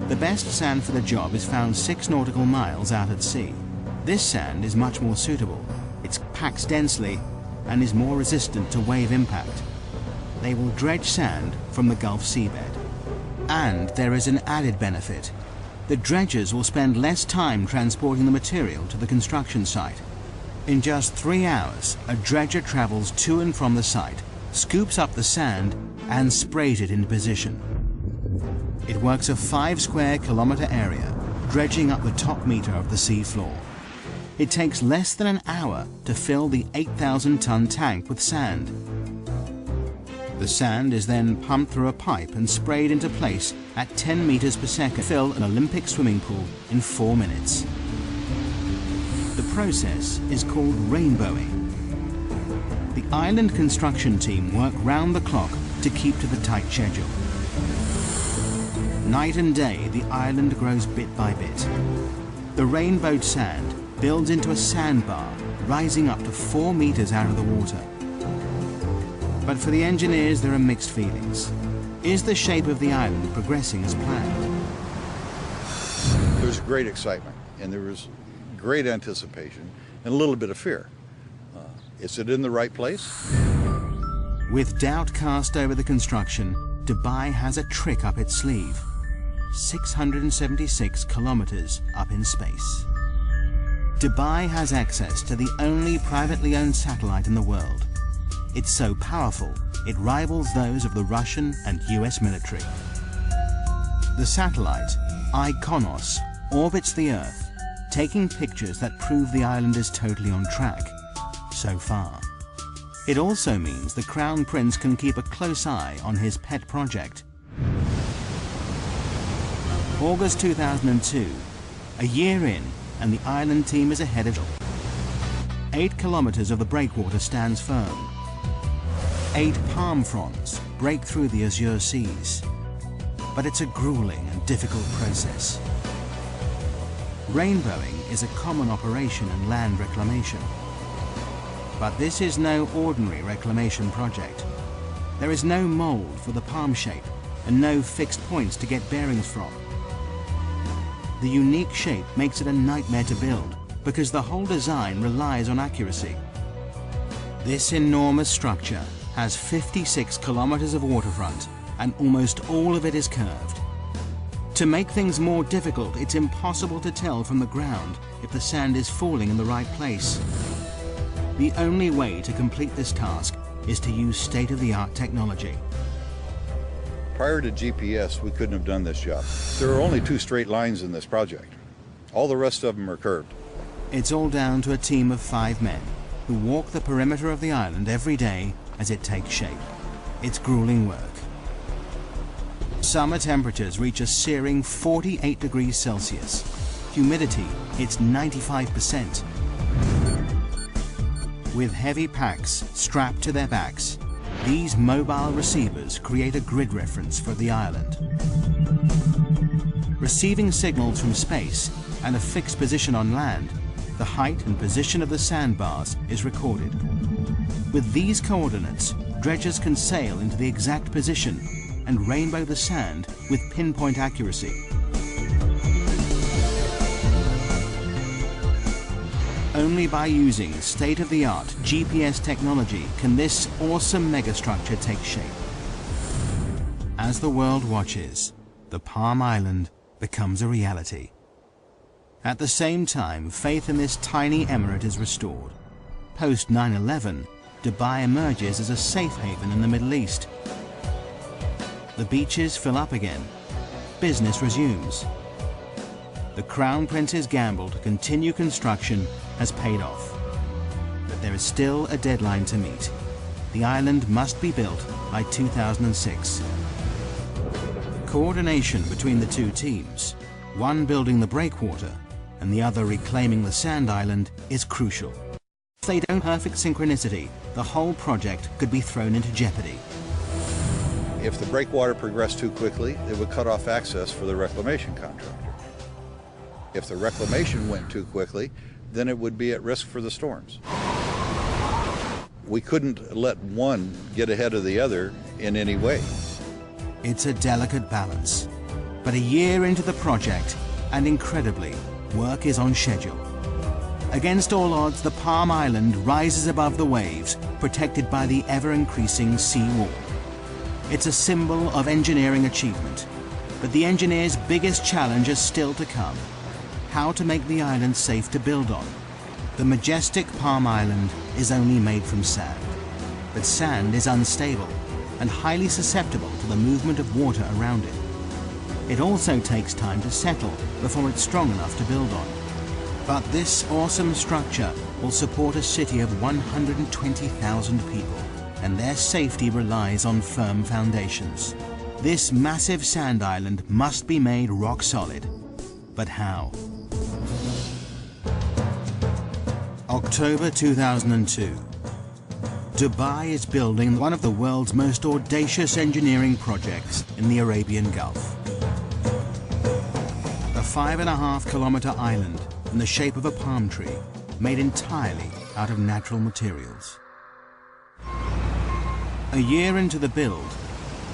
The best sand for the job is found 6 nautical miles out at sea. This sand is much more suitable. It packs densely and is more resistant to wave impact. They will dredge sand from the Gulf seabed. And there is an added benefit. The dredgers will spend less time transporting the material to the construction site. In just 3 hours, a dredger travels to and from the site, scoops up the sand and sprays it into position. It works a 5 square kilometer area, dredging up the top meter of the sea floor. It takes less than an hour to fill the 8,000-ton tank with sand. The sand is then pumped through a pipe and sprayed into place at 10 meters per second to fill an Olympic swimming pool in 4 minutes. The process is called rainbowing. The island construction team work round the clock to keep to the tight schedule. Night and day, the island grows bit by bit. The rainbowed sand builds into a sandbar, rising up to 4 meters out of the water. But for the engineers, there are mixed feelings. Is the shape of the island progressing as planned? There was great excitement, and there was great anticipation, and a little bit of fear. Is it in the right place? With doubt cast over the construction, Dubai has a trick up its sleeve. 676 kilometers up in space. Dubai has access to the only privately owned satellite in the world. It's so powerful, it rivals those of the Russian and US military. The satellite, IKONOS, orbits the Earth, taking pictures that prove the island is totally on track, so far. It also means the Crown Prince can keep a close eye on his pet project. August 2002, a year in, and the island team is ahead of 8 kilometers of the breakwater stands firm. 8 palm fronds break through the azure seas. But it's a grueling and difficult process. Rainbowing is a common operation in land reclamation. But this is no ordinary reclamation project. There is no mold for the palm shape and no fixed points to get bearings from. The unique shape makes it a nightmare to build because the whole design relies on accuracy. This enormous structure has 56 kilometers of waterfront and almost all of it is curved. To make things more difficult, it's impossible to tell from the ground if the sand is falling in the right place. The only way to complete this task is to use state-of-the-art technology. Prior to GPS, we couldn't have done this job. There are only 2 straight lines in this project. All the rest of them are curved. It's all down to a team of 5 men who walk the perimeter of the island every day as it takes shape. It's grueling work. Summer temperatures reach a searing 48 degrees Celsius. Humidity hits 95%. With heavy packs strapped to their backs, these mobile receivers create a grid reference for the island. Receiving signals from space and a fixed position on land, the height and position of the sandbars is recorded. With these coordinates, dredgers can sail into the exact position and rainbow the sand with pinpoint accuracy. Only by using state-of-the-art GPS technology can this awesome megastructure take shape. As the world watches, the Palm Island becomes a reality. At the same time, faith in this tiny emirate is restored. Post 9/11, Dubai emerges as a safe haven in the Middle East. The beaches fill up again. Business resumes. The Crown Prince's gamble to continue construction has paid off. But there is still a deadline to meet. The island must be built by 2006. Coordination between the 2 teams, one building the breakwater and the other reclaiming the sand island, is crucial. If they don't have perfect synchronicity, the whole project could be thrown into jeopardy. If the breakwater progressed too quickly, it would cut off access for the reclamation contractor. If the reclamation went too quickly, then it would be at risk for the storms. We couldn't let one get ahead of the other in any way. It's a delicate balance, But a year into the project, and incredibly, work is on schedule. Against all odds, the Palm Island rises above the waves, protected by the ever-increasing sea wall. It's a symbol of engineering achievement, but the engineers' biggest challenge is still to come: how to make the island safe to build on. The majestic Palm Island is only made from sand, but sand is unstable and highly susceptible to the movement of water around it. It also takes time to settle before it's strong enough to build on. But this awesome structure will support a city of 120,000 people, and their safety relies on firm foundations. This massive sand island must be made rock solid. But how? October 2002. Dubai is building one of the world's most audacious engineering projects in the Arabian Gulf. A 5.5-kilometer island in the shape of a palm tree, made entirely out of natural materials. A year into the build,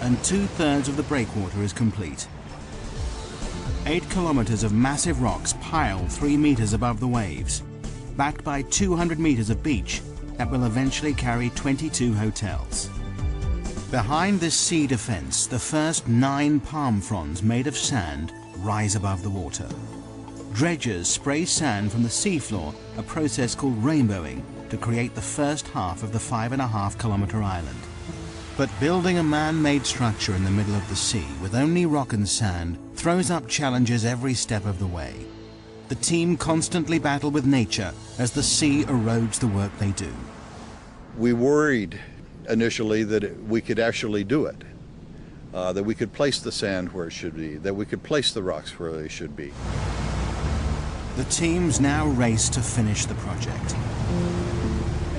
and 2/3 of the breakwater is complete. 8 kilometers of massive rocks piled 3 meters above the waves, backed by 200 meters of beach that will eventually carry 22 hotels. Behind this sea defense, the first 9 palm fronds made of sand rise above the water. Dredgers spray sand from the seafloor, a process called rainbowing, to create the first half of the 5.5-kilometer island. But building a man-made structure in the middle of the sea with only rock and sand throws up challenges every step of the way. The team constantly battle with nature as the sea erodes the work they do. We worried initially that we could actually do it, that we could place the sand where it should be, that we could place the rocks where they should be. The teams now race to finish the project.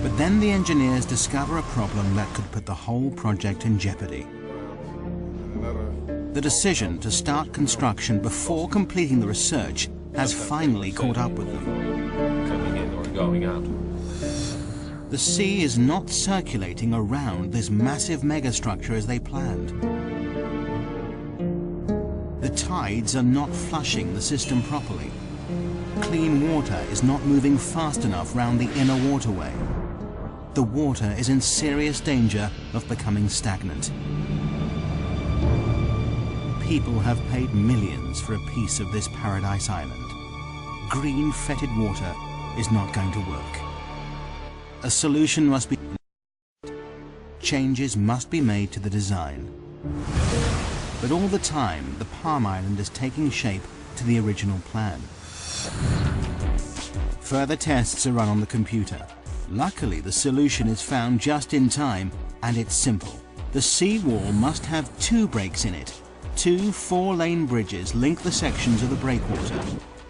But then the engineers discover a problem that could put the whole project in jeopardy. The decision to start construction before completing the research has finally caught up with them. Coming in or going out. The sea is not circulating around this massive megastructure as they planned. The tides are not flushing the system properly. Clean water is not moving fast enough round the inner waterway. The water is in serious danger of becoming stagnant. People have paid millions for a piece of this paradise island. Green fetid water is not going to work. A solution must be. Changes must be made to the design. But all the time, the Palm Island is taking shape to the original plan. Further tests are run on the computer. Luckily, the solution is found just in time, and it's simple. The seawall must have 2 breaks in it. 2 4-lane bridges link the sections of the breakwater.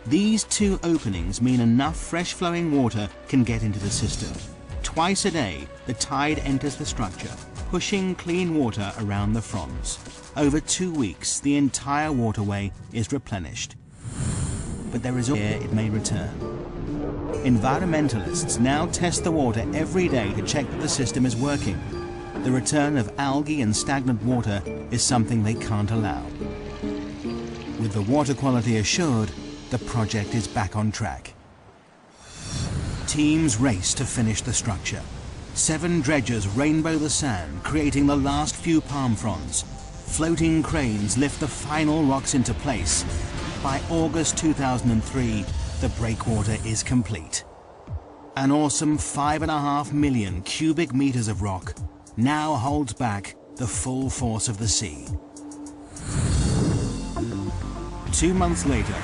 These 2 openings mean enough fresh-flowing water can get into the system. Twice a day, the tide enters the structure, pushing clean water around the fronds. Over 2 weeks, the entire waterway is replenished. But there is air it may return. Environmentalists now test the water every day to check that the system is working. The return of algae and stagnant water is something they can't allow. With the water quality assured, the project is back on track. Teams race to finish the structure. 7 dredgers rainbow the sand, creating the last few palm fronds. Floating cranes lift the final rocks into place. By August 2003, the breakwater is complete. An awesome 5.5 million cubic meters of rock now holds back the full force of the sea. 2 months later,